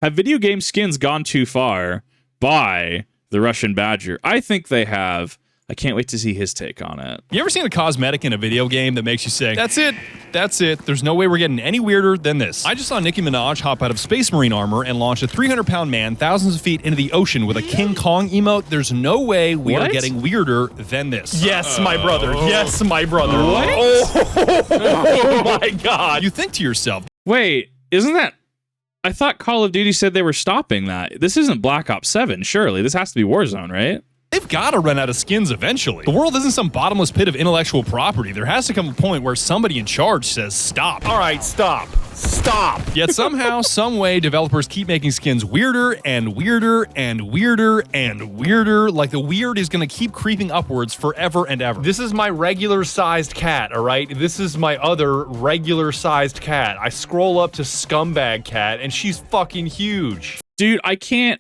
Have video game skins gone too far by the Russian Badger? I think they have. I can't wait to see his take on it. You ever seen a cosmetic in a video game that makes you say, that's it, that's it, there's no way we're getting any weirder than this? I just saw Nicki Minaj hop out of Space Marine armor and launch a 300-pound man thousands of feet into the ocean with a King Kong emote. There's no way we are getting weirder than this. Yes, my brother. Yes, my brother. What? Oh my God. You think to yourself, wait, isn't that... I thought Call of Duty said they were stopping that. This isn't Black Ops 7, surely. This has to be Warzone, right? they've got to run out of skins eventually. The world isn't some bottomless pit of intellectual property. There has to come a point where somebody in charge says, stop. All right, stop. Stop. Yet somehow, some way, developers keep making skins weirder and weirder and weirder and weirder. Like the weird is going to keep creeping upwards forever and ever. This is my regular-sized cat, all right? This is my other regular-sized cat. I scroll up to Scumbag Cat, and she's fucking huge. Dude, I can't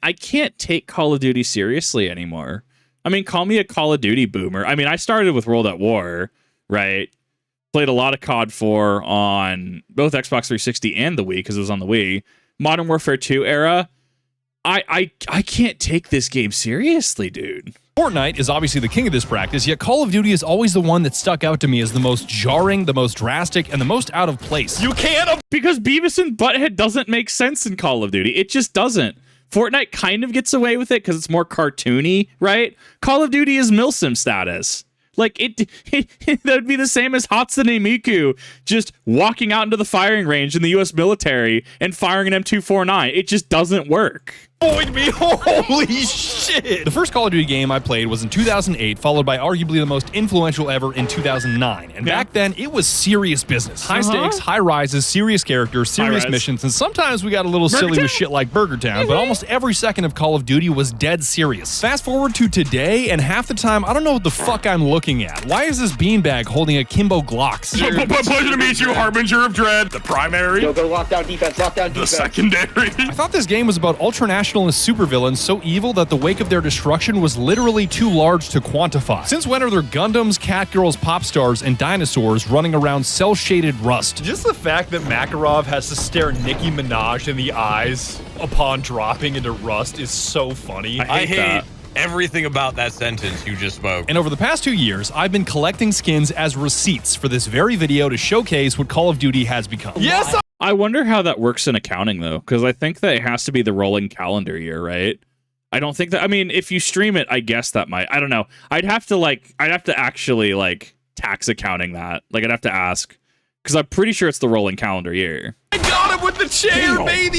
take Call of Duty seriously anymore. I mean, call me a Call of Duty boomer. I mean, I started with World at War, right? Played a lot of COD 4 on both Xbox 360 and the Wii, because it was on the Wii. Modern Warfare 2 era. I can't take this game seriously, dude. Fortnite is obviously the king of this practice, yet Call of Duty is always the one that stuck out to me as the most jarring, the most drastic, and the most out of place. You can't... Because Beavis and Butthead doesn't make sense in Call of Duty. It just doesn't. Fortnite kind of gets away with it because it's more cartoony, right? Call of Duty is Milsim status. Like, that would be the same as Hatsune Miku just walking out into the firing range in the U.S. military and firing an M249. It just doesn't work. Avoid me. Holy shit. The first Call of Duty game I played was in 2008, followed by arguably the most influential ever in 2009. And back then, it was serious business. High stakes, high rises, serious characters, serious missions, and sometimes we got a little silly with shit like Burger Town, but almost every second of Call of Duty was dead serious. Fast forward to today, and half the time, I don't know what the fuck I'm looking at. Why is this beanbag holding a Kimbo Glocks? Pleasure to meet you, Harbinger of Dread. The primary. Go lockdown defense, lockdown defense. The secondary. I thought this game was about ultranationalist supervillains so evil that the wake of their destruction was literally too large to quantify. Since when are there Gundams, Catgirls, pop stars, and dinosaurs running around cell-shaded rust? Just the fact that Makarov has to stare Nicki Minaj in the eyes upon dropping into rust is so funny. I hate everything about that sentence you just spoke. And over the past 2 years, I've been collecting skins as receipts for this very video to showcase what Call of Duty has become. Yes! I wonder how that works in accounting, though, because I think that it has to be the rolling calendar year, right? I don't think that... I mean, if you stream it, I guess that might... I don't know. I'd have to actually, like, tax accounting that. Like, I'd have to ask. Because I'm pretty sure it's the rolling calendar year. I got him with the chair, baby!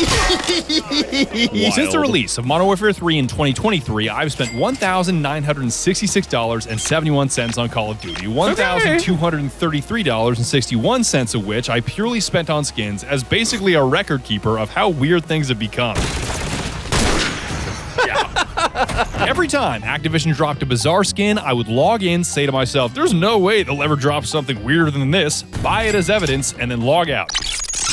Since the release of Modern Warfare 3 in 2023, I've spent $1,966.71 on Call of Duty, $1,233.61 of which I purely spent on skins as basically a record keeper of how weird things have become. Every time Activision dropped a bizarre skin, I would log in, say to myself, there's no way they'll ever drop something weirder than this, buy it as evidence, and then log out.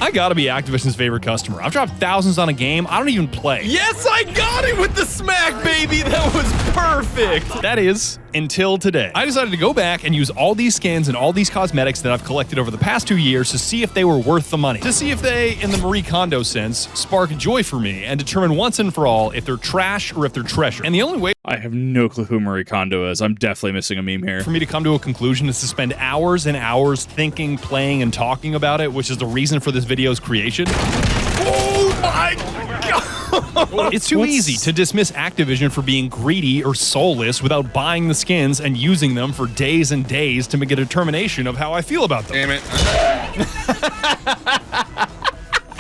I gotta be Activision's favorite customer. I've dropped thousands on a game I don't even play. Yes, I got it with the smack, baby! That was perfect! That is, until today. I decided to go back and use all these skins and all these cosmetics that I've collected over the past 2 years to see if they were worth the money. To see if they, in the Marie Kondo sense, spark joy for me and determine once and for all if they're trash or if they're treasure. And the only way I have no clue who Marie Kondo is. I'm definitely missing a meme here. For me to come to a conclusion is to spend hours and hours thinking, playing, and talking about it, which is the reason for this video's creation. Oh my god! It's too easy to dismiss Activision for being greedy or soulless without buying the skins and using them for days and days to make a determination of how I feel about them. Damn it.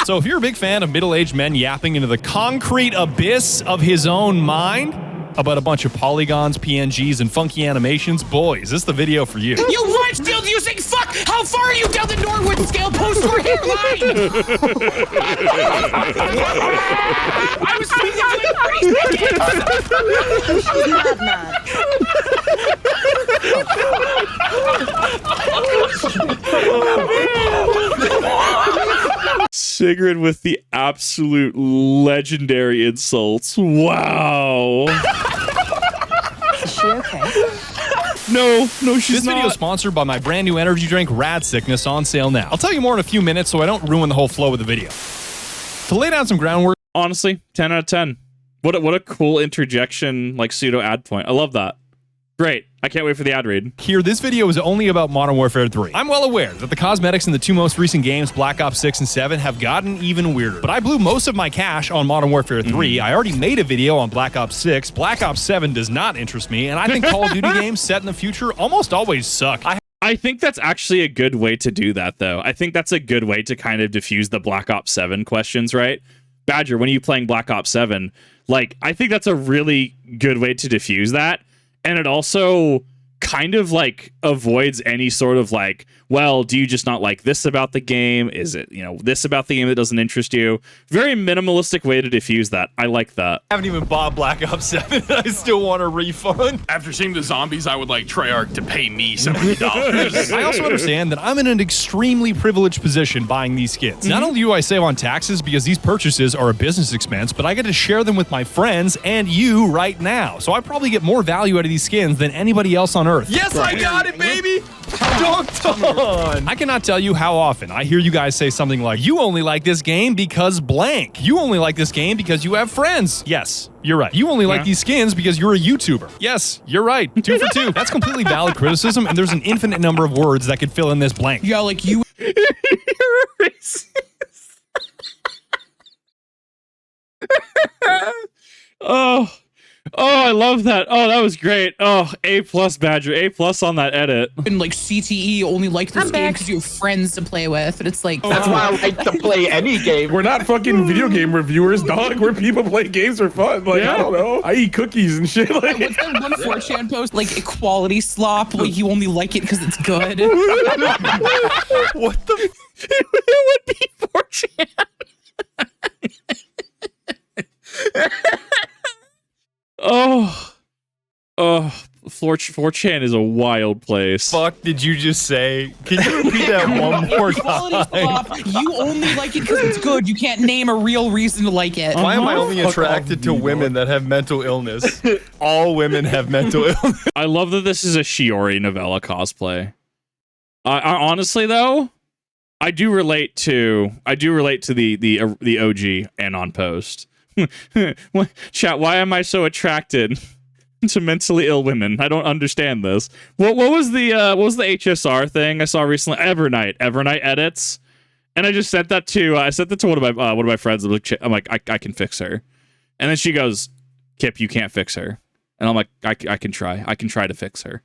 So if you're a big fan of middle-aged men yapping into the concrete abyss of his own mind about a bunch of polygons, PNGs, and funky animations, boy, is this the video for you. You rhyme still using fuck! How far are you down the Norwood scale post-war hairline? I was Sigrid with the absolute legendary insults. Wow. Is she okay? No, she's This not. video is sponsored by my brand new energy drink, Rad Sickness, on sale now. I'll tell you more in a few minutes so I don't ruin the whole flow of the video. To lay down some groundwork, honestly, 10 out of 10. What a cool interjection, like pseudo ad point. I love that. Great. I can't wait for the ad read. Here, this video is only about Modern Warfare 3. I'm well aware that the cosmetics in the 2 most recent games, Black Ops 6 and 7, have gotten even weirder. But I blew most of my cash on Modern Warfare 3. I already made a video on Black Ops 6. Black Ops 7 does not interest me, and I think Call of Duty games set in the future almost always suck. I think that's actually a good way to do that, though. I think that's a good way to kind of diffuse the Black Ops 7 questions, right? Badger, when are you playing Black Ops 7? Like, I think that's a really good way to diffuse that. And it also kind of like avoids any sort of like, well, do you just not like this about the game? Is it, this about the game that doesn't interest you? Very minimalistic way to diffuse that. I like that. I haven't even bought Black Ops 7. I still want a refund. After seeing the zombies, I would like Treyarch to pay me $70. I also understand that I'm in an extremely privileged position buying these skins. Not only do I save on taxes because these purchases are a business expense, but I get to share them with my friends and you right now. So I probably get more value out of these skins than anybody else on Earth. Yes, I got it, baby! Dunked on! I cannot tell you how often I hear you guys say something like, you only like this game because blank. You only like this game because you have friends. Yes, you're right. You only like these skins because you're a YouTuber. Yes, you're right. 2 for 2. That's completely valid criticism, and there's an infinite number of words that could fill in this blank. Yeah, like you. You're a racist. Oh, I love that. Oh, that was great. Oh, A+ Badger. A+ on that edit. And like CTE only like this game because you have friends to play with, and it's like That's why I like to play any game. We're not fucking video game reviewers, dog. We're people play games for fun. Like, I don't know. I eat cookies and shit. Like, what's that one 4chan post? Like equality slop. Like you only like it because it's good. What the? It would be 4chan. Oh, 4chan is a wild place. Fuck did you just say? Can you repeat that one more Equality time? slop. You only like it because it's good. You can't name a real reason to like it. Why am I only attracted to women that have mental illness? All women have mental illness. I love that this is a Shiori novella cosplay. I honestly though, I do relate to the OG Anon post. Chat, why am I so attracted to mentally ill women? I don't understand this. What was the HSR thing I saw recently? Evernight edits, and I just sent that to one of my friends. I'm like, I can fix her, and then she goes, Kip, you can't fix her, and I'm like, I can try to fix her.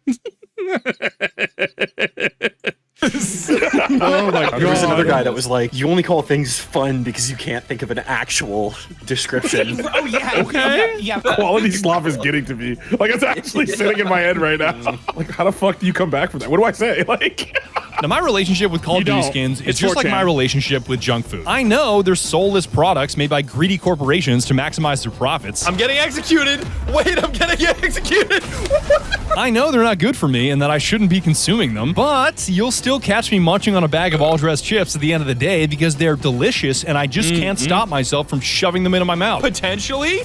oh my god. There was another guy that was like, you only call things fun because you can't think of an actual description. Oh yeah. Okay. Yeah. Quality slop is getting to me. Like, it's actually sitting in my head right now. Like, how the fuck do you come back from that? What do I say? Like, now, my relationship with Call of Duty skins is just like my relationship with junk food. I know they're soulless products made by greedy corporations to maximize their profits. I'm getting executed. Wait, I'm getting executed. I know they're not good for me and that I shouldn't be consuming them, but you'll still catch me munching on a bag of all-dressed chips at the end of the day because they're delicious and I just can't stop myself from shoving them into my mouth. Potentially?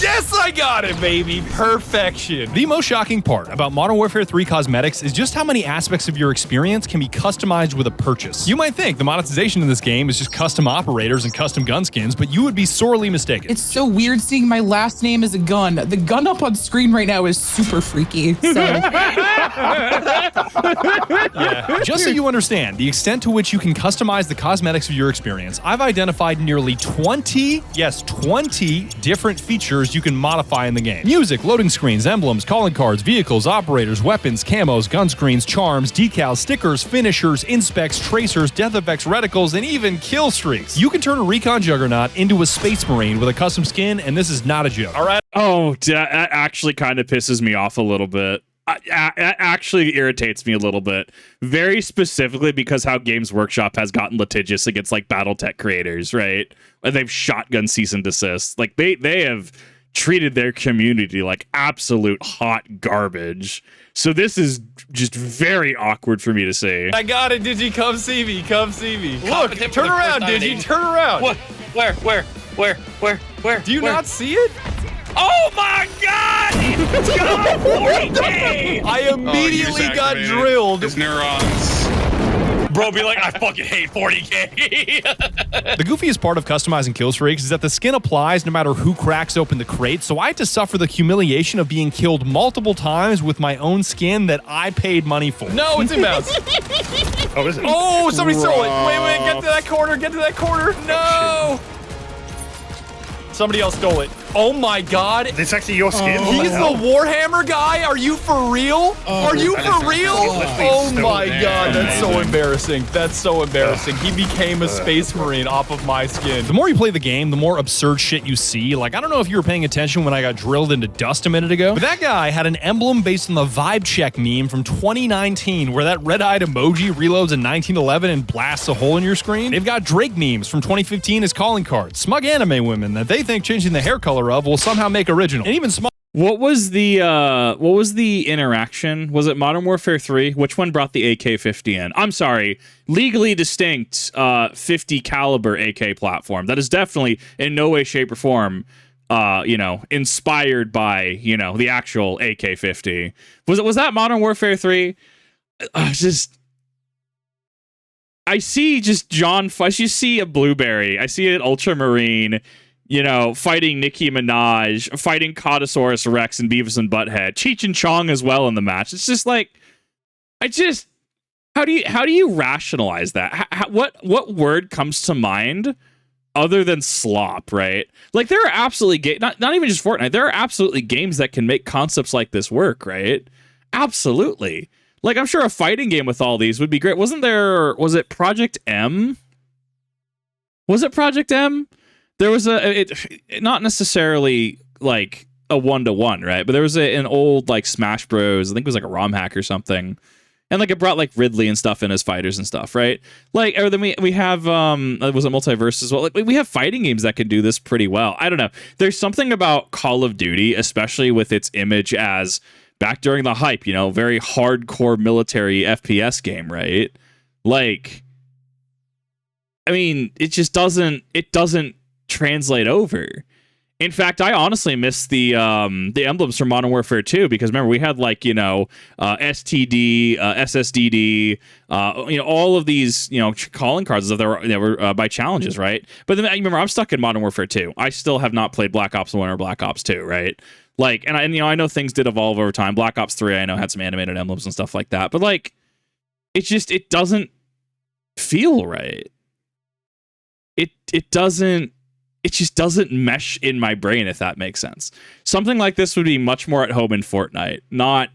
Yes, I got it, baby. Perfection. The most shocking part about Modern Warfare 3 cosmetics is just how many aspects of your experience can be customized with a purchase. You might think the monetization in this game is just custom operators and custom gun skins, but you would be sorely mistaken. It's so weird seeing my last name as a gun. The gun up on screen right now is super freaky. So. Yeah. Just so you understand the extent to which you can customize the cosmetics of your experience, I've identified nearly 20 different features you can modify in the game. Music, loading screens, emblems, calling cards, vehicles, operators, weapons, camos, gun screens, charms, decals, stickers, finishers, inspects, tracers, death effects, reticles, and even kill streaks. You can turn a recon juggernaut into a space marine with a custom skin, and this is not a joke. All right. Oh, that actually kind of pisses me off a little bit. It actually irritates me a little bit. Very specifically because how Games Workshop has gotten litigious against like BattleTech creators, right? And they've shotgun cease and desist. Like they have treated their community like absolute hot garbage. So this is just very awkward for me to see. I got it, Digi. Come see me. Come see me. Look, turn around, Digi. Turn around. What? Where? Do you not see it? Oh my god! It's got 40K! I immediately got drilled. His neurons. Bro, be like, I fucking hate 40K. The goofiest part of customizing kill streaks is that the skin applies no matter who cracks open the crate, so I had to suffer the humiliation of being killed multiple times with my own skin that I paid money for. No, it's inbounds. Oh, is it? Oh, somebody stole it. Wait, get to that corner. Get to that corner. No. Somebody else stole it. Oh my god. It's actually your skin. He's the Warhammer guy? Are you for real? Are you for real? Oh my god, that's so embarrassing. That's so embarrassing. He became a space marine off of my skin. The more you play the game, the more absurd shit you see. Like, I don't know if you were paying attention when I got drilled into dust a minute ago, but that guy had an emblem based on the vibe check meme from 2019 where that red-eyed emoji reloads in 1911 and blasts a hole in your screen. They've got Drake memes from 2015 as calling cards. Smug anime women that they think changing the hair color of will somehow make original. And even small. What was the interaction? Was it Modern Warfare 3? Which one brought the AK-50 in? I'm sorry, legally distinct 50 caliber AK platform. That is definitely in no way, shape, or form, inspired by the actual AK-50. Was that Modern Warfare 3? I see just John. I just see a blueberry. I see an ultramarine. Fighting Nicki Minaj, fighting Codosaurus Rex and Beavis and Butthead, Cheech and Chong as well in the match. It's just like, how do you rationalize that? What word comes to mind other than slop, right? Like, there are absolutely not even just Fortnite. There are absolutely games that can make concepts like this work, right? Absolutely. Like, I'm sure a fighting game with all these would be great. Was it Project M? Was it Project M? There was not necessarily like a 1-to-1, right? But there was an old like Smash Bros. I think it was like a ROM hack or something, and like it brought like Ridley and stuff in as fighters and stuff, right? Like, or then we have was it Multiverse as well? Like, we have fighting games that can do this pretty well. I don't know. There's something about Call of Duty, especially with its image as back during the hype, very hardcore military FPS game, right? Like, I mean, it doesn't translate over. In fact, I honestly miss the emblems from Modern Warfare 2 because remember we had like STD, SSDD, all of these calling cards that were by challenges, right? But then remember I'm stuck in Modern Warfare 2. I still have not played Black Ops 1 or Black Ops 2, right? Like, and I know things did evolve over time. Black Ops 3 I know had some animated emblems and stuff like that, but like it doesn't feel right. It just doesn't mesh in my brain, if that makes sense. Something like this would be much more at home in Fortnite, not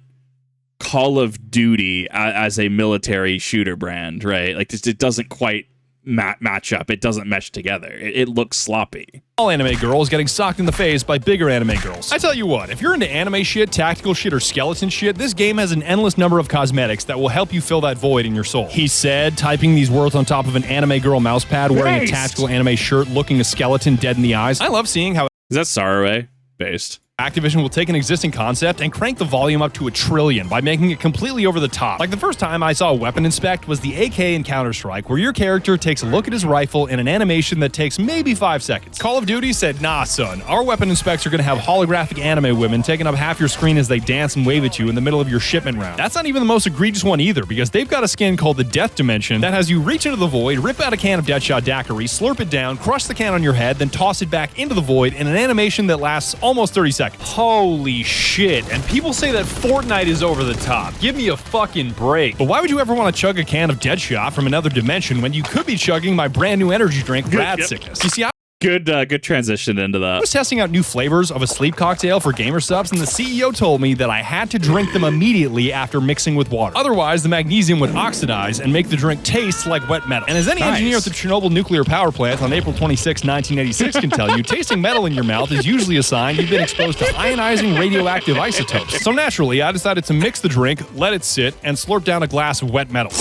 Call of Duty as a military shooter brand, right? Like, it doesn't quite match up. It doesn't mesh together. It looks sloppy. All anime girls getting socked in the face by bigger anime girls. I tell you what, if you're into anime shit, tactical shit, or skeleton shit, this game has an endless number of cosmetics that will help you fill that void in your soul. He said, typing these words on top of an anime girl mousepad, wearing a tactical anime shirt, looking a skeleton dead in the eyes. I love seeing how... Is that Saraway based? Activision will take an existing concept and crank the volume up to 1 trillion by making it completely over the top. Like, the first time I saw a weapon inspect was the AK in Counter-Strike, where your character takes a look at his rifle in an animation that takes maybe 5 seconds. Call of Duty said, nah, son, our weapon inspects are going to have holographic anime women taking up half your screen as they dance and wave at you in the middle of your shipment round. That's not even the most egregious one either, because they've got a skin called the Death Dimension that has you reach into the void, rip out a can of Deadshot daiquiri, slurp it down, crush the can on your head, then toss it back into the void in an animation that lasts almost 30 seconds. Holy shit. And people say that Fortnite is over the top. Give me a fucking break. But why would you ever want to chug a can of Deadshot from another dimension when you could be chugging my brand new energy drink, Rad Sickness? You see, Good transition into that. I was testing out new flavors of a sleep cocktail for gamer subs, and the CEO told me that I had to drink them immediately after mixing with water. Otherwise, the magnesium would oxidize and make the drink taste like wet metal. And as any engineer at the Chernobyl nuclear power plant on April 26, 1986 can tell you, tasting metal in your mouth is usually a sign you've been exposed to ionizing radioactive isotopes. So naturally, I decided to mix the drink, let it sit, and slurp down a glass of wet metal.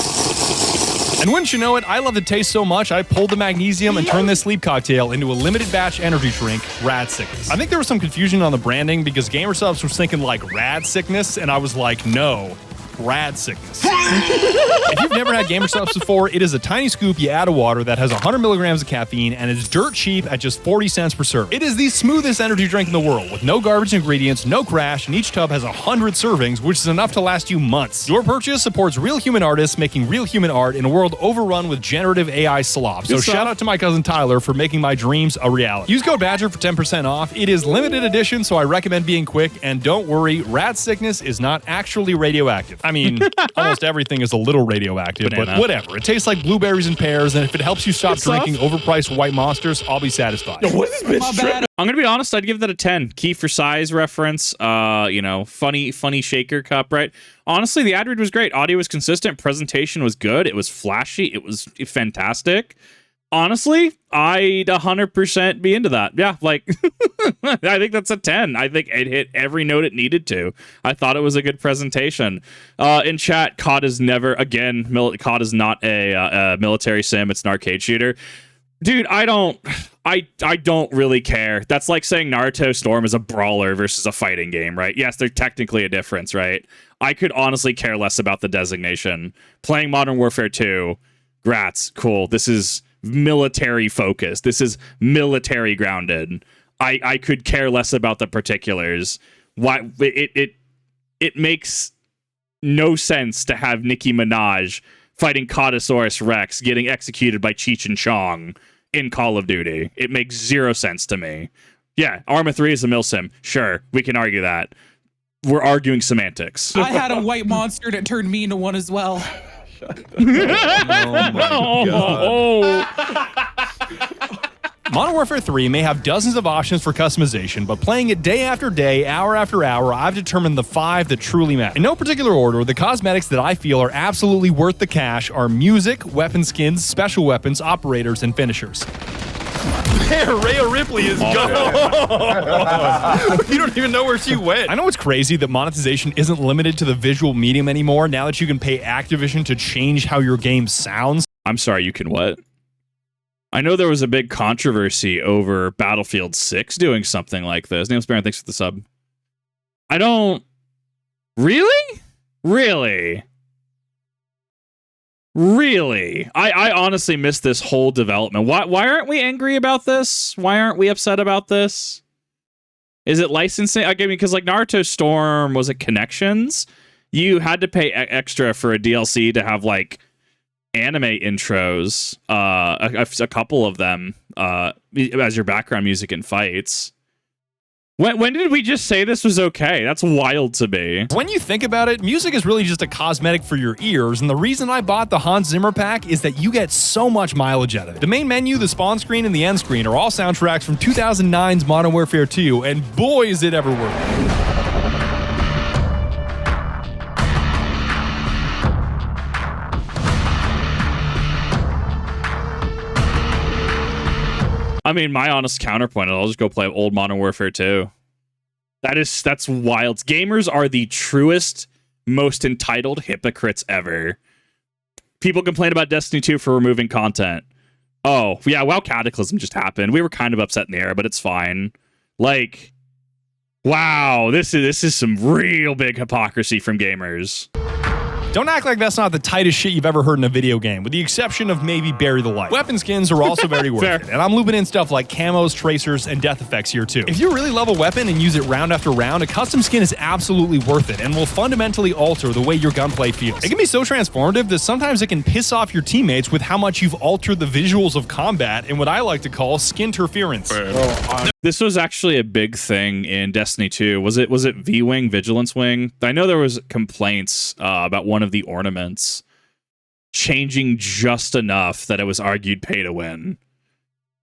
And wouldn't you know it, I love the taste so much, I pulled the magnesium and turned this sleep cocktail into a limited batch energy drink, Rad Sickness. I think there was some confusion on the branding because gamer subs was thinking like Rad Sickness, and I was like, no, rad sickness. If you've never had GamerSupps before, it is a tiny scoop you add to water that has 100 milligrams of caffeine and is dirt cheap at just 40 cents per serving. It is the smoothest energy drink in the world with no garbage ingredients, no crash, and each tub has 100 servings, which is enough to last you months. Your purchase supports real human artists making real human art in a world overrun with generative AI slop. So shout out to my cousin Tyler for making my dreams a reality. Use code BADGER for 10% off. It is limited edition, so I recommend being quick. And don't worry, rad sickness is not actually radioactive. I mean, almost everything is a little radioactive, but whatever. It tastes like blueberries and pears, and if it helps you stop drinking overpriced white monsters, I'll be satisfied. Yo, what is this bitch? I'm gonna be honest, I'd give that a 10. Key for size reference, you know, funny shaker cup, right? Honestly, the ad read was great. Audio was consistent, presentation was good, it was flashy, it was fantastic. Honestly, I'd 100% be into that. Yeah, like, I think that's a 10. I think it hit every note it needed to. I thought it was a good presentation. In chat, COD is never, again, COD is not a military sim, it's an arcade shooter. Dude, I don't really care. That's like saying Naruto Storm is a brawler versus a fighting game, right? Yes, they're technically a difference, right? I could honestly care less about the designation. Playing Modern Warfare 2, grats, cool. This is military focused. This is military grounded. I could care less about the particulars. Why it makes no sense to have Nicki Minaj fighting Codosaurus Rex getting executed by Cheech and Chong in Call of Duty. It makes zero sense to me. Yeah, Arma 3 is a milsim. Sure, we can argue that. We're arguing semantics. I had a white monster and it turned me into one as well. Modern Warfare 3 may have dozens of options for customization, but playing it day after day, hour after hour, I've determined the 5 that truly matter. In no particular order, the cosmetics that I feel are absolutely worth the cash are music, weapon skins, special weapons, operators, and finishers. Rhea Ripley is gone. You don't even know where she went. I know it's crazy that monetization isn't limited to the visual medium anymore now that you can pay Activision to change how your game sounds. I'm sorry, you can what? I know there was a big controversy over Battlefield 6 doing something like this. Name's Baron, thanks for the sub. I don't... Really? Really? Really? I honestly missed this whole development. Why aren't we angry about this? Why aren't we upset about this? Is it licensing? I mean, because like Naruto Storm, was it Connections? You had to pay extra for a DLC to have like anime intros, a couple of them, as your background music in fights. When did we just say this was okay? That's wild to me. When you think about it, music is really just a cosmetic for your ears, and the reason I bought the Hans Zimmer pack is that you get so much mileage out of it. The main menu, the spawn screen, and the end screen are all soundtracks from 2009's Modern Warfare 2, and boy is it ever worth it. I mean, my honest counterpoint, I'll just go play old Modern Warfare 2. That's wild. Gamers are the truest, most entitled hypocrites ever. People complain about Destiny 2 for removing content. Oh, yeah, WoW Cataclysm just happened. We were kind of upset in the era, but it's fine. Like, wow, this is some real big hypocrisy from gamers. Don't act like that's not the tightest shit you've ever heard in a video game, with the exception of maybe Bury the Light. Weapon skins are also very worth it, and I'm looping in stuff like camos, tracers, and death effects here too. If you really love a weapon and use it round after round, a custom skin is absolutely worth it and will fundamentally alter the way your gunplay feels. It can be so transformative that sometimes it can piss off your teammates with how much you've altered the visuals of combat in what I like to call skin interference. This was actually a big thing in Destiny 2. Was it V-Wing, Vigilance Wing? I know there was complaints about one of the ornaments changing just enough that it was argued pay to win.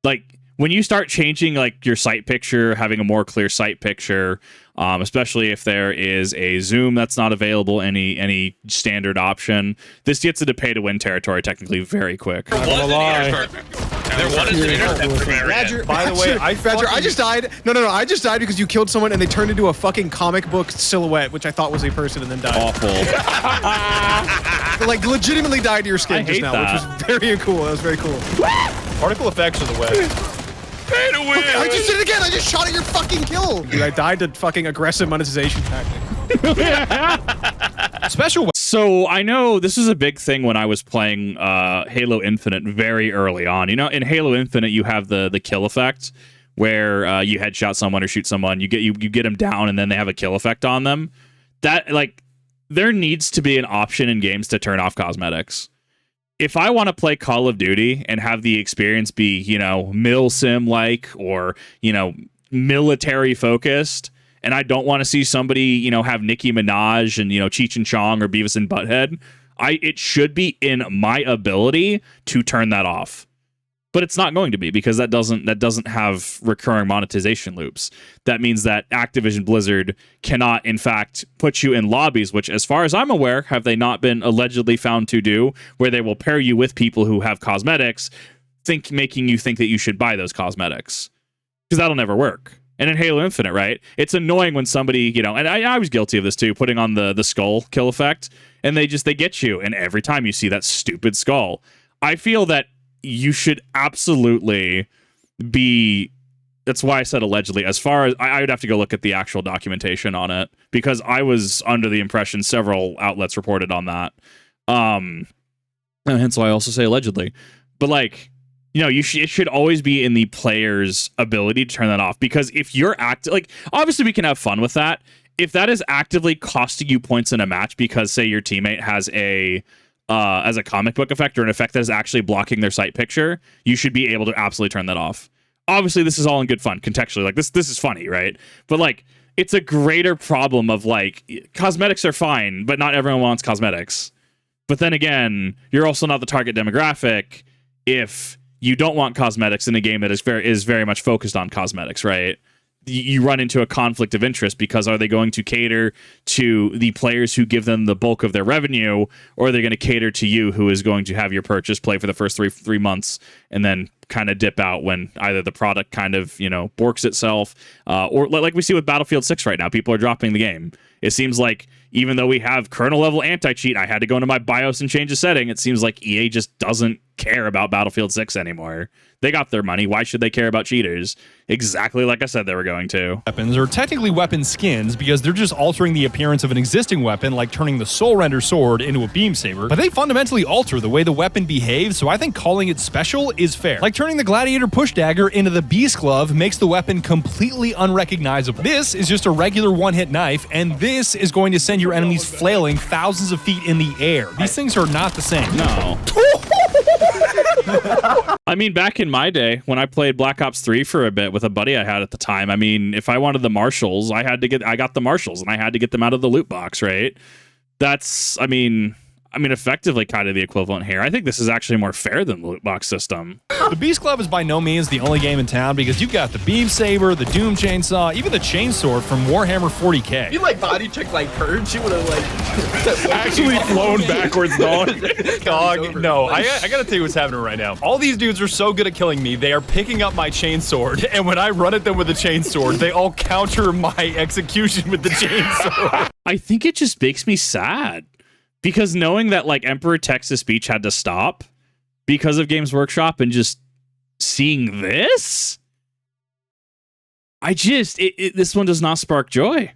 Like, when you start changing like your sight picture, having a more clear sight picture, especially if there is a zoom that's not available, any standard option, this gets into pay to win territory technically very quick. There was an intercept Badger, by the way, Badger, I just died. No, I just died because you killed someone and they turned into a fucking comic book silhouette, which I thought was a person and then died. Awful. Like, legitimately died to your skin just hate now, that. which was very cool. That was very cool. Particle effects are the way. Pay to win. I just did it again. I just shot at your fucking kill. Dude, I died to fucking aggressive monetization tactic. Special So I know this was a big thing when I was playing Halo Infinite very early on. You know, in Halo Infinite, you have the kill effect where you headshot someone or shoot someone, you get them down, and then they have a kill effect on them. That, like, there needs to be an option in games to turn off cosmetics. If I want to play Call of Duty and have the experience be, you know, mil sim like or, you know, military focused, and I don't want to see somebody, you know, have Nicki Minaj and, you know, Cheech and Chong or Beavis and Butthead, it should be in my ability to turn that off. But it's not going to be, because that doesn't have recurring monetization loops. That means that Activision Blizzard cannot, in fact, put you in lobbies, which, as far as I'm aware, have they not been allegedly found to do, where they will pair you with people who have cosmetics, making you think that you should buy those cosmetics. Because that'll never work. And in Halo Infinite, right, it's annoying when somebody, you know, and I was guilty of this too, putting on the skull kill effect, and they get you, and every time you see that stupid skull, I feel that you should absolutely be, that's why I said allegedly, as far as, I would have to go look at the actual documentation on it, because I was under the impression several outlets reported on that. And hence why I also say allegedly. But, like, you know, it should always be in the player's ability to turn that off, because if you're like, obviously we can have fun with that. If that is actively costing you points in a match because, say, your teammate has as a comic book effect or an effect that is actually blocking their sight picture, you should be able to absolutely turn that off. Obviously, this is all in good fun contextually. Like, this is funny, right? But, like, it's a greater problem of, like, cosmetics are fine, but not everyone wants cosmetics. But then again, you're also not the target demographic if you don't want cosmetics in a game that is very much focused on cosmetics, right? You run into a conflict of interest, because are they going to cater to the players who give them the bulk of their revenue, or are they going to cater to you, who is going to have your purchase, play for the first three months, and then kind of dip out when either the product kind of, you know, borks itself, or like we see with Battlefield 6 right now, people are dropping the game. It seems like even though we have kernel level anti-cheat, I had to go into my BIOS and change a setting. It seems like EA just doesn't care about Battlefield 6 anymore. They got their money. Why should they care about cheaters? Exactly like I said they were going to. Weapons are technically weapon skins because they're just altering the appearance of an existing weapon, like turning the Soul Render sword into a beam saber, but they fundamentally alter the way the weapon behaves, so I think calling it special is fair. Like turning the Gladiator push dagger into the Beast Glove makes the weapon completely unrecognizable. This is just a regular one-hit knife, and this is going to send your enemies flailing thousands of feet in the air. These things are not the same. No. I mean, back in my day, when I played Black Ops 3 for a bit with a buddy I had at the time, I mean, if I wanted the marshals, I got the marshals, and I had to get them out of the loot box, right? That's, I mean, effectively kind of the equivalent here. I think this is actually more fair than the loot box system. The Beast Glove is by no means the only game in town, because you've got the Beam Saber, the Doom Chainsaw, even the Chainsword from Warhammer 40k. If you like body check like Purge, you would have like actually flown backwards, dog. Dog, no. I gotta tell you what's happening right now. All these dudes are so good at killing me, they are picking up my chainsword, and when I run at them with the chainsword, they all counter my execution with the chainsword. I think it just makes me sad. Because knowing that, like, Emperor Texas Speech had to stop because of Games Workshop, and just seeing this, this one does not spark joy.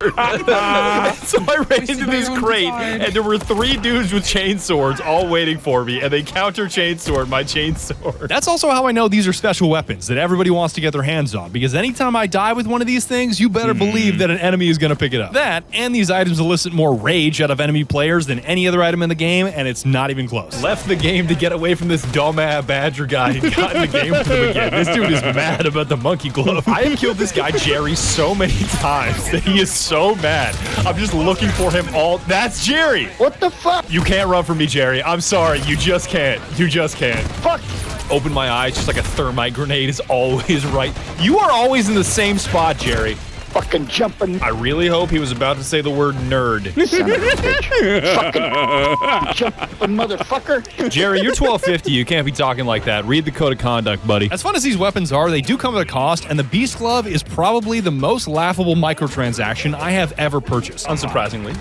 So I ran into this crate, and there were 3 dudes with chainswords all waiting for me, and they counter chainsword my chainsword. That's also how I know these are special weapons that everybody wants to get their hands on, because anytime I die with one of these things, you better believe that an enemy is going to pick it up. That, and these items elicit more rage out of enemy players than any other item in the game, and it's not even close. Left the game to get away from this dumbass badger guy and got in the game with him again. This dude is mad about the monkey glove. I have killed this guy Jerry so many times that he is so mad. I'm just looking for him all. That's Jerry. What the fuck? You can't run from me, Jerry. I'm sorry. You just can't. You just can't. Fuck. Open my eyes just like a thermite grenade is always right. You are always in the same spot, Jerry. Fucking jumping. I really hope he was about to say the word nerd. Son of a bitch. Fucking jumping motherfucker. Jerry, you're 1250. You can't be talking like that. Read the code of conduct, buddy. As fun as these weapons are, they do come at a cost, and the Beast Glove is probably the most laughable microtransaction I have ever purchased. Unsurprisingly.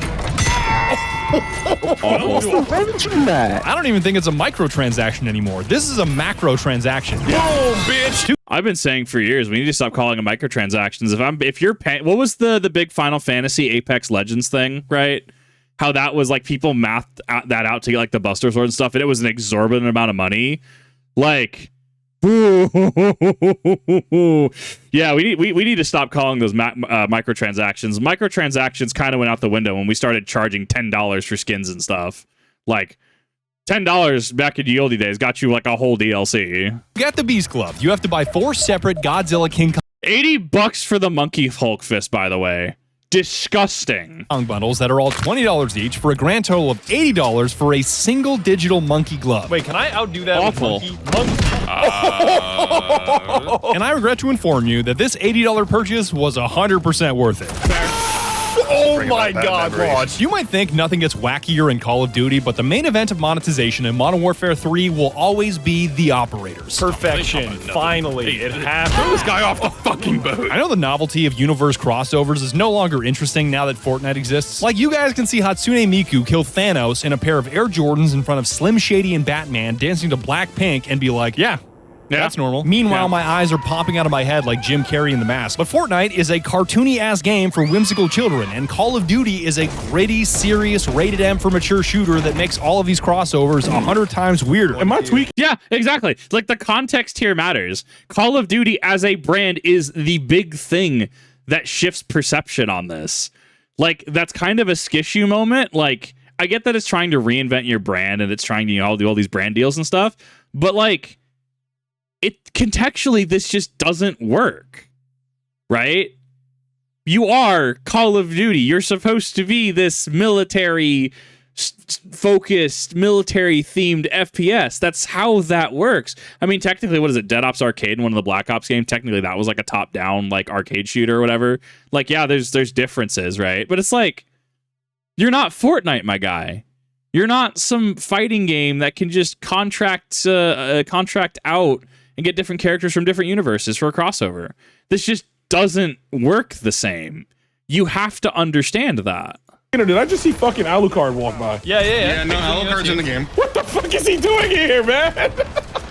I don't even think it's a microtransaction anymore. This is a macro transaction. Boom, bitch. I've been saying for years, we need to stop calling them microtransactions. If you're paying, what was the big Final Fantasy Apex Legends thing, right? how that was like people mathed that out to get like the Buster Sword and stuff, and it was an exorbitant amount of money. Like, yeah, we need to stop calling those microtransactions. Microtransactions kind of went out the window when we started charging $10 for skins and stuff. Like, $10 back in the oldie days got you like a whole DLC. Get the Beast Glove. You have to buy 4 separate Godzilla King Kong $80 for the Monkey Hulk Fist, by the way. Disgusting. bundles that are all $20 each for a grand total of $80 for a single digital monkey glove. Wait, can I outdo that? Awful. With monkey? And I regret to inform you that this $80 purchase was 100% worth it. Oh my God, Raj. You might think nothing gets wackier in Call of Duty, but the main event of monetization in Modern Warfare 3 will always be the operators. Perfection. Finally, it happened. Throw this guy off the fucking boat. I know the novelty of universe crossovers is no longer interesting now that Fortnite exists. Like, you guys can see Hatsune Miku kill Thanos in a pair of Air Jordans in front of Slim Shady and Batman dancing to Blackpink and be like, yeah, that's normal. Meanwhile, my eyes are popping out of my head like Jim Carrey in The Mask. But Fortnite is a cartoony-ass game for whimsical children, and Call of Duty is a gritty, serious, rated M for mature shooter that makes all of these crossovers 100 times weirder. Am I tweaking? Yeah, exactly. Like, the context here matters. Call of Duty as a brand is the big thing that shifts perception on this. Like, that's kind of a skishu moment. Like, I get that it's trying to reinvent your brand and it's trying to, you know, do all these brand deals and stuff, but like, it contextually, this just doesn't work, right? You are Call of Duty. You're supposed to be this military focused, military themed FPS. That's how that works. I mean, technically, what is it? Dead Ops Arcade, one of the Black Ops games. Technically, that was like a top down like arcade shooter or whatever. Like, yeah, there's differences, right? But it's like, you're not Fortnite, my guy. You're not some fighting game that can just contract out and get different characters from different universes for a crossover. This just doesn't work the same. You have to understand that. Did I just see fucking Alucard walk by? Yeah. No, Alucard's in the game. What the fuck is he doing here, man?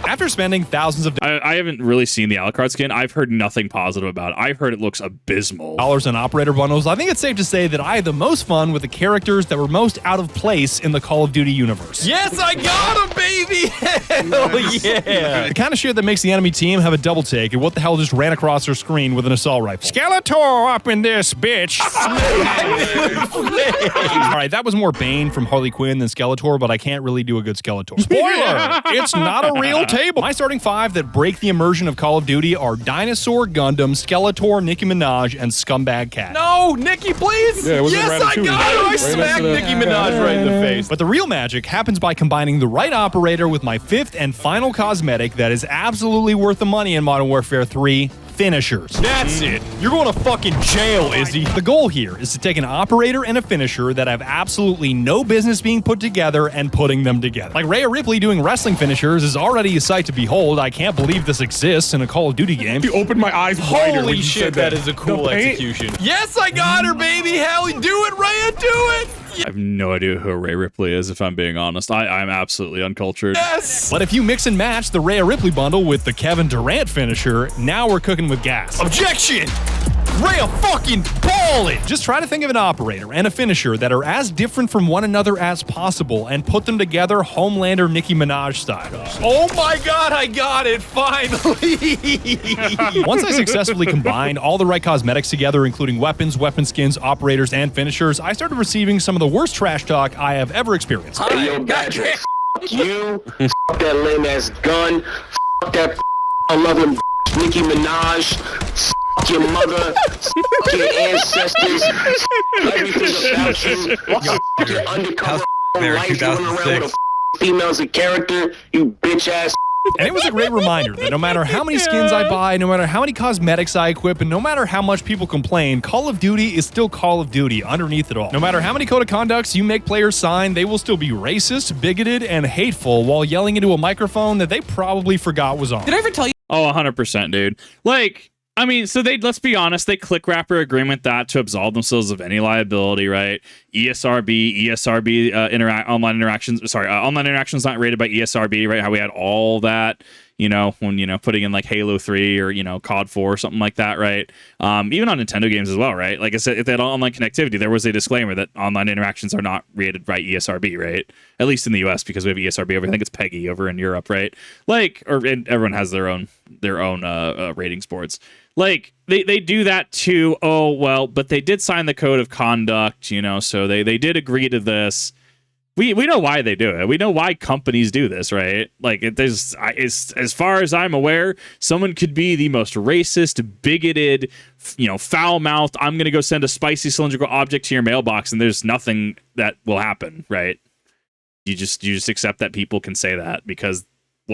After spending thousands of I haven't really seen the Alucard skin. I've heard nothing positive about it. I've heard it looks abysmal. dollars on operator bundles, I think it's safe to say that I had the most fun with the characters that were most out of place in the Call of Duty universe. Yes, I got him, baby! Hell yeah! The kind of shit that makes the enemy team have a double take and what the hell just ran across their screen with an assault rifle. Skeletor up in this bitch! Alright, that was more Bane from Harley Quinn than Skeletor, but I can't really do a good Skeletor. Spoiler! It's not a real table. My starting 5 that break the immersion of Call of Duty are Dinosaur, Gundam, Skeletor, Nicki Minaj, and Scumbag Cat. No, Nicki, please! Yeah, it was yes, a I got him! I right smacked Nicki Minaj right in the face. But the real magic happens by combining the right operator with my 5th and final cosmetic that is absolutely worth the money in Modern Warfare 3, finishers. That's it. You're going to fucking jail, Izzy. The goal here is to take an operator and a finisher that have absolutely no business being put together and putting them together. Like Rhea Ripley doing wrestling finishers is already a sight to behold. I can't believe this exists in a Call of Duty game. You opened my eyes wider when Holy you shit, said that is a cool execution. Yes, I got her, baby. Hell, do it, Rhea, do it. I have no idea who Rhea Ripley is, if I'm being honest. I'm absolutely uncultured. Yes. But if you mix and match the Rhea Ripley bundle with the Kevin Durant finisher, now we're cooking with gas. Objection. Rhea fucking ballin'. Just try to think of an operator and a finisher that are as different from one another as possible and put them together Homelander Nicki Minaj style. Oh my God, I got it, finally. Once I successfully combined all the right cosmetics together, including weapons, weapon skins, operators, and finishers, I started receiving some of the worst trash talk I have ever experienced. Hey, yo, Badger, you, that lame ass gun, that loving Nicki Minaj, your mother, your ancestors, everything about you, your undercover life going around with females a character, you bitch ass. And it was a great reminder that no matter how many skins I buy, no matter how many cosmetics I equip, and no matter how much people complain, Call of Duty is still Call of Duty underneath it all. No matter how many code of conducts you make players sign, they will still be racist, bigoted, and hateful while yelling into a microphone that they probably forgot was on. Did I ever tell you? Oh, 100%, dude. Like, I mean, so let's be honest, they click wrapper agreement that to absolve themselves of any liability, right? ESRB, online interactions not rated by ESRB, right? How we had all that, you know, when, you know, putting in like Halo 3 or, you know, COD 4 or something like that, right? Even on Nintendo games as well, right? Like I said, if they had online connectivity, there was a disclaimer that online interactions are not rated by ESRB, right? At least in the US, because we have ESRB over, I think it's PEGI over in Europe, right? Like, and everyone has their own ratings boards. Like, they do that too. Oh, well, but they did sign the code of conduct, you know, so they did agree to this. We know why they do it. We know why companies do this, right? Like, there's, as far as I'm aware, someone could be the most racist, bigoted, you know, foul-mouthed, I'm going to go send a spicy cylindrical object to your mailbox, and there's nothing that will happen, right? You just accept that people can say that because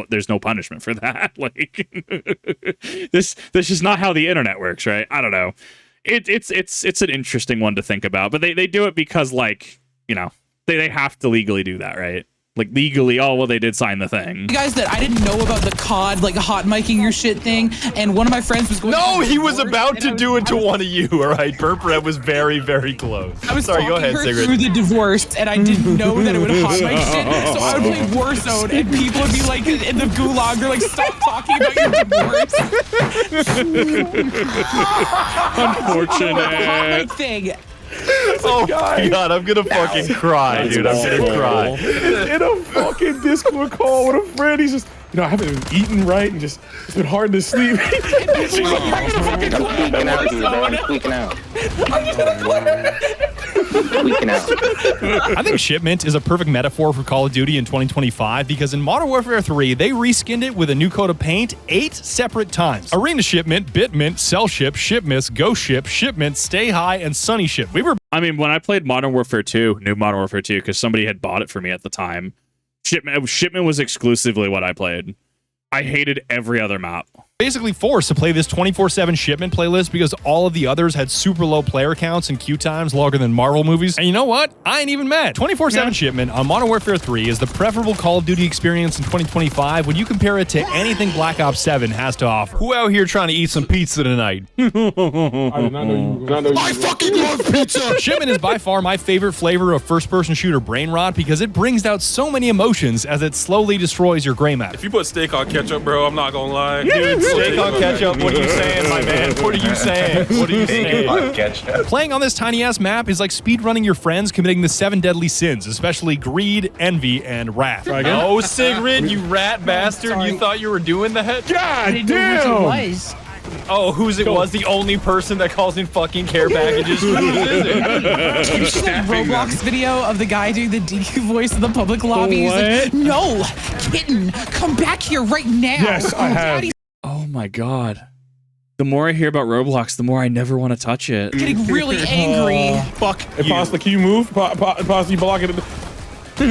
there's no punishment for that. Like, this is not how the internet works, right? I don't know. It's an interesting one to think about, but they do it because, like, you know, they have to legally do that, right? Like, legally, oh, well, they did sign the thing. You guys, that I didn't know about the COD, like, hot micing your shit thing, and one of my friends was going No, he was about to do it to one of you, all right? Burpret was very, very close. I was Sorry, talking go ahead, her Sigrid. through the divorce, and I didn't know that it would hot mic shit, so I would play Warzone, and people would be like, in the gulag, they're like, stop talking about your divorce. Unfortunate. Hot mic thing. Oh my god, I'm gonna fucking cry, dude. I'm gonna cry. In a fucking Discord call with a friend, he's just, you know, I haven't been eating right and just, it's been hard to sleep. I think Shipment is a perfect metaphor for Call of Duty in 2025 because in Modern Warfare 3, they reskinned it with a new coat of paint 8 separate times. Arena Shipment, Bitmint, Cell Ship, Shipmiss, Ghost Ship, Shipment, Stay High, and Sunny Ship. I mean, when I played Modern Warfare 2, new Modern Warfare 2, because somebody had bought it for me at the time, Shipment was exclusively what I played. I hated every other map. Basically forced to play this 24/7 Shipment playlist because all of the others had super low player counts and queue times longer than Marvel movies. And you know what? I ain't even mad. 24/7 Shipment on Modern Warfare 3 is the preferable Call of Duty experience in 2025 when you compare it to anything Black Ops 7 has to offer. Who out here trying to eat some pizza tonight? I did not know you. I fucking love pizza! Shipment is by far my favorite flavor of first-person shooter brain rot because it brings out so many emotions as it slowly destroys your gray matter. If you put steak on ketchup, bro, I'm not gonna lie. Dude, steak on ketchup, what are you saying, my man? What are you saying? What are you saying? Playing on this tiny-ass map is like speedrunning your friends committing the 7 deadly sins, especially greed, envy, and wrath. Oh, Sigrid, you rat bastard. Sorry. You thought you were doing that? God damn! Oh, who's it was? The only person that calls in fucking care packages? Who is it? Did you see that Roblox video of the guy doing the DQ voice in the public lobby? He's like, no, kitten, come back here right now. Yes, I have. Oh my god. The more I hear about Roblox, the more I never want to touch it. Getting really angry. Fuck Hey, Pasta, can you move? Pasta, you block it. No,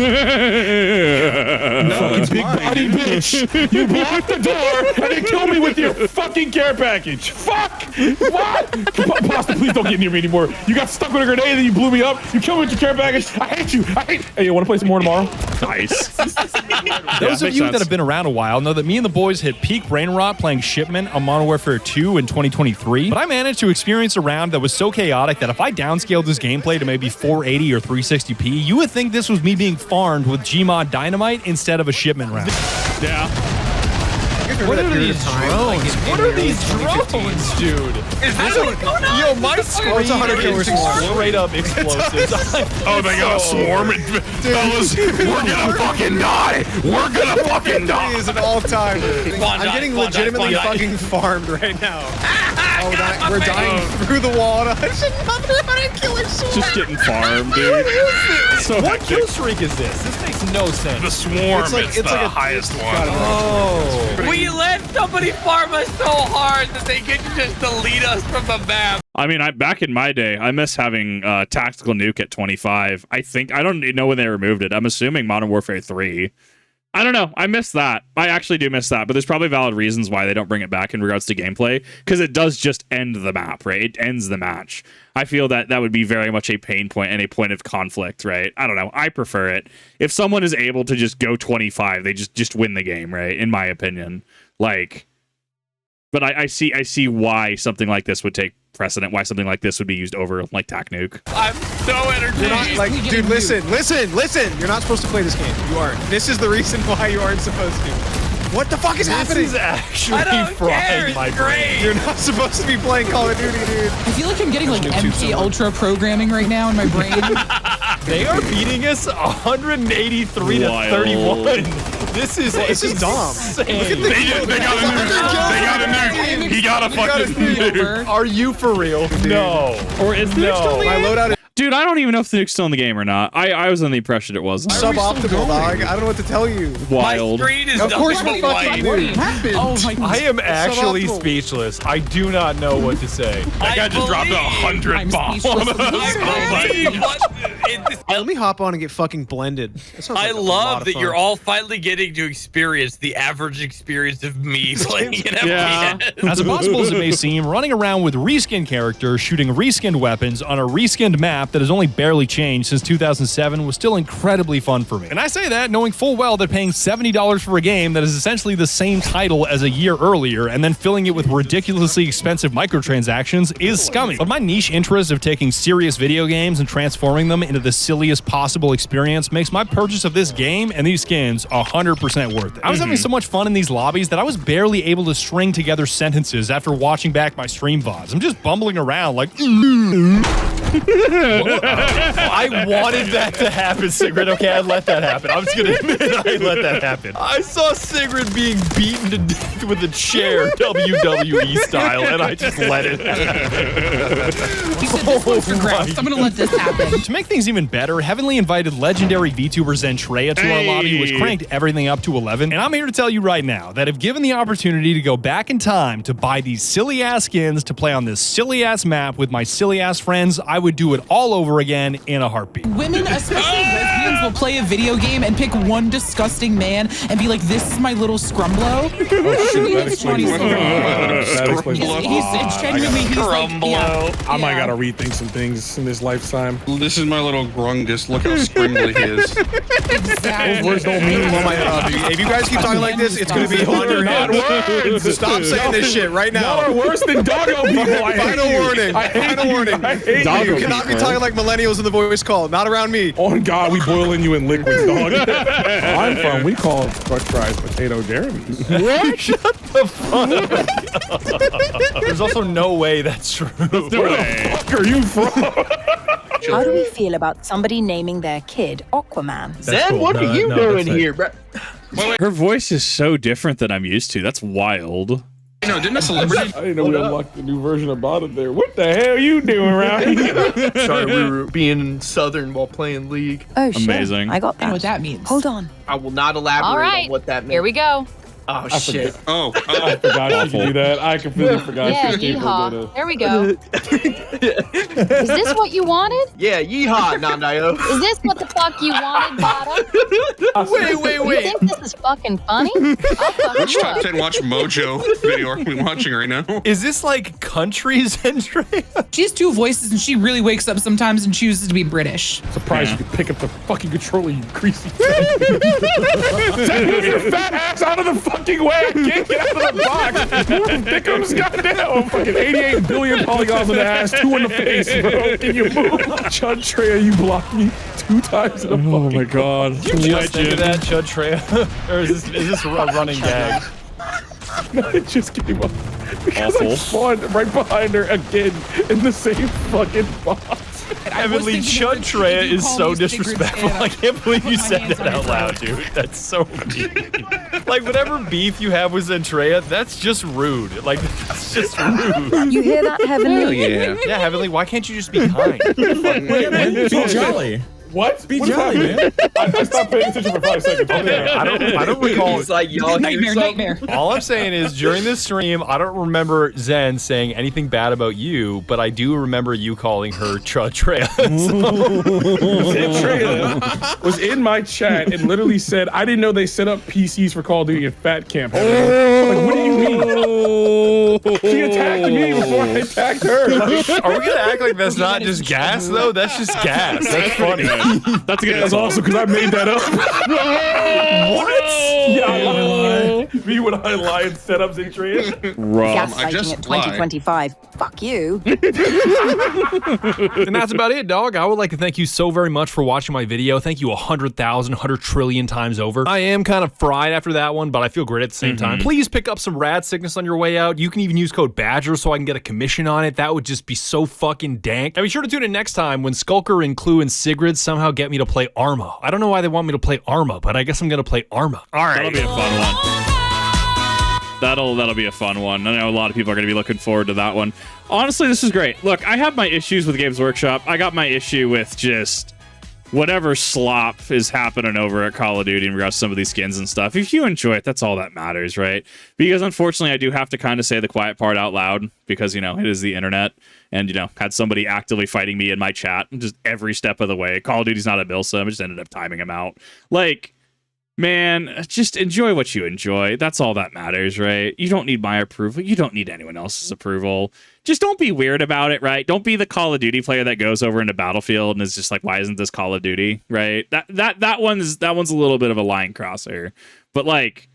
it's Big mine. body bitch! You blocked the door and then killed me with your fucking care package! Fuck! What? Pasta, please don't get near me anymore. You got stuck with a grenade and then you blew me up. You killed me with your care package. I hate you. I hate. Hey, you want to play some more tomorrow? Nice. Those of you that have been around a while know that me and the boys hit peak brain rot playing Shipment on Modern Warfare 2 in 2023, but I managed to experience a round that was so chaotic that if I downscaled this gameplay to maybe 480 or 360p, you would think this was me being farmed with Gmod Dynamite instead of a Shipment round. Yeah. What are these drones? What are these drones, dude? Yo, my screen is straight up explosives. Oh, they got a swarm. Fellas, we're gonna fucking die. We're gonna fucking die. It is an all-time. I'm getting legitimately fucking farmed right now. Oh, we're dying through the wall. I should not know how to kill a sword. Just getting farmed, dude. So What kill streak is this? This makes no sense. The swarm It's like- is it's the like a- highest one. Oh. We let somebody farm us so hard that they can just delete us from the map. I mean, back in my day, I miss having tactical nuke at 25. I don't know when they removed it. I'm assuming Modern Warfare 3. I don't know. I miss that. I actually do miss that, but there's probably valid reasons why they don't bring it back in regards to gameplay, because it does just end the map, right? It ends the match. I feel that would be very much a pain point and a point of conflict, right? I don't know. I prefer it. If someone is able to just go 25, they just win the game, right? In my opinion. Like, but I see why something like this would take precedent, why something like this would be used over like TAC nuke. I'm so entertained. You're not, like, dude, listen. You're not supposed to play this game. You aren't. This is the reason why you aren't supposed to. What the fuck is happening? This is actually I don't care. frying It's my great. brain. You're not supposed to be playing Call of Duty, dude. I feel like I'm getting like MK Ultra programming right now in my brain. They are beating us 183 to 31. This is dumb. insane. They got a nuke. He got a fucking nuke. Are you for real? No. Or is the nuke still in the My game? loadout is Dude, I don't even know if the nuke's still in the game or not. I was under the impression it wasn't. suboptimal, dog. I don't know what to tell you. Wild. My screen is Of course nothing we but fucking white. do. Happened. Oh my I am actually suboptimal. speechless. I do not know what to say. That guy just dropped 100 I'm bombs. speechless. I believe Let me hop on and get fucking blended. That sounds I like a lot love of that fun. you're all finally getting to experience the average experience of me playing an Yeah. FPS. As impossible as it may seem, running around with reskinned characters, shooting reskinned weapons on a reskinned map that has only barely changed since 2007 was still incredibly fun for me. And I say that knowing full well that paying $70 for a game that is essentially the same title as a year earlier and then filling it with ridiculously expensive microtransactions is scummy. But my niche interest of taking serious video games and transforming them into the silliest possible experience makes my purchase of this game and these skins 100% worth it. I was having so much fun in these lobbies that I was barely able to string together sentences after watching back my stream VODs. I'm just bumbling around like I wanted that to happen, Sigrid. Okay, I let that happen. I'm just gonna admit I let that happen. I saw Sigrid being beaten to death with a chair, WWE style, and I just let it happen. You said this one's for grouse. I'm gonna let this happen. To make things even better, Heavenly invited legendary Vtuber Zentreya to our lobby, which cranked everything up to 11. And I'm here to tell you right now that if given the opportunity to go back in time to buy these silly-ass skins to play on this silly-ass map with my silly-ass friends, I would do it all over again in a heartbeat. Women, especially lesbians, will play a video game and pick one disgusting man and be like, "This is my little scrumblo." It's Johnny Silver. He's genuinely, he's like, yeah. I might gotta rethink some things in this lifetime. This is my little grungus. Look how scrimbly he is. Exactly. Words don't mean Oh my god, dude. If you guys keep talking like this, it's gonna be on your not head. words. Stop saying this shit right Y'all now. are worse than doggo people. I hate Final you. warning. I hate Final you. warning. I hate Doggo You you. cannot be talking like millennials in the voice call. Not around me. On God, we boiling you in liquids, dog. I'm from, we call French fries potato Jeremy's. What? Shut the fuck up. There's also no way that's true. Where the fuck are you from? How do we feel about somebody naming their kid Aquaman? Zen, what are you doing here, bro? Her voice is so different than I'm used to. That's wild. You know, didn't a celebrity? I didn't know we unlocked the new version of BADDA there. What the hell are you doing around here? Sorry, we were being southern while playing League. Oh, shit. Amazing. I got I know that. what that means. Hold on. I will not elaborate All right, on what that means. here we go. Oh, shit. Oh, I forgot she could do that. I completely forgot Yeah, she was capable of yeehaw. that. There we go. Is this what you wanted? Yeah, yeehaw, Nandayo. Is this what the fuck you wanted, Bada? Wait. You think this is fucking funny? I'll fuck which you top up. 10 watch Mojo video are we watching right now? Is this like country Zentreya? She has two voices and she really wakes up sometimes and chooses to be British. Surprised you could pick up the fucking controller, you greasy thing. Move your fat ass out of the fucking way. I can't get out of the box. Move, Dickums, goddamn. Fucking 88 billion polygons in the ass, 2 in the face, bro. Can you move? Chudtreya, you blocked me 2 times in a fucking Oh my god. Did you just think of that, Chudtreya? Or is this a running gag? No, it just came up. Because I spawned right behind her again in the same fucking box. Heavenly Chudtreya is so disrespectful. I can't believe you said that out loud, dude. That's so mean. Like, whatever beef you have with Zentreya, that's just rude. Like, that's just rude. You hear that, Heavenly? Yeah. Yeah, Heavenly, why can't you just be kind? Be jolly. What? Be jolly, man. I stopped paying attention for 5 seconds. I don't recall. He's like, y'all Nightmare. All I'm saying is, during this stream, I don't remember Zen saying anything bad about you, but I do remember you calling her Chudtreya. Zentreya was in my chat and literally said, I didn't know they set up PCs for Call of Duty in Fat Camp. Like, what do you mean? She attacked me before I attacked her. Like, Are we gonna act like that's not just gas, though? That's just gas. That's funny. That's a good that's awesome because I made that up. What? Yeah, Me when I lie and set up zentreya. Gaslighting at 2025. Fuck you. And that's about it, dog. I would like to thank you so very much for watching my video. Thank you 100,000, 100 trillion times over. I am kind of fried after that one, but I feel great at the same time. Please pick up some rad sickness on your way out. You can even use code BADGER so I can get a commission on it. That would just be so fucking dank. And be sure to tune in next time when Skulker and Clue and Sigrid somehow get me to play Arma. I don't know why they want me to play Arma, but I guess I'm gonna play Arma. All right. That'll be a fun one. That'll be a fun one. I know a lot of people are going to be looking forward to that one. Honestly, this is great. Look, I have my issues with Games Workshop. I got my issue with just whatever slop is happening over at Call of Duty in regards to some of these skins and stuff. If you enjoy it, that's all that matters, right? Because unfortunately, I do have to kind of say the quiet part out loud because, you know, it is the internet. And, you know, had somebody actively fighting me in my chat just every step of the way. Call of Duty's not a Milsim. I just ended up timing him out. Like, man, just enjoy what you enjoy. That's all that matters, right? You don't need my approval. You don't need anyone else's approval. Just don't be weird about it, right? Don't be the Call of Duty player that goes over into Battlefield and is just like, why isn't this Call of Duty, right? That one's a little bit of a line crosser. But like,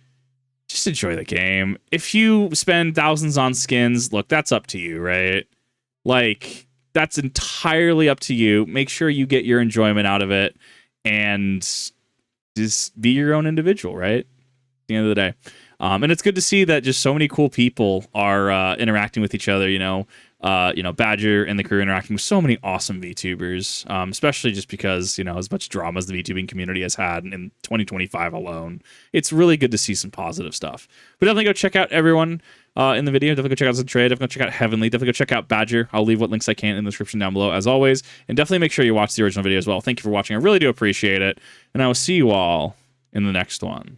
just enjoy the game. If you spend thousands on skins, look, that's up to you, right? Like, that's entirely up to you. Make sure you get your enjoyment out of it and just be your own individual, right? At the end of the day. And it's good to see that just so many cool people are interacting with each other, you know, Badger and the crew interacting with so many awesome VTubers, especially just because, you know, as much drama as the VTubing community has had in 2025 alone, it's really good to see some positive stuff. But definitely go check out everyone in the video. Definitely go check out zentreya. Definitely go check out Heavenly. Definitely go check out Badger. I'll leave what links I can in the description down below, as always. And definitely make sure you watch the original video as well. Thank you for watching. I really do appreciate it. And I will see you all in the next one.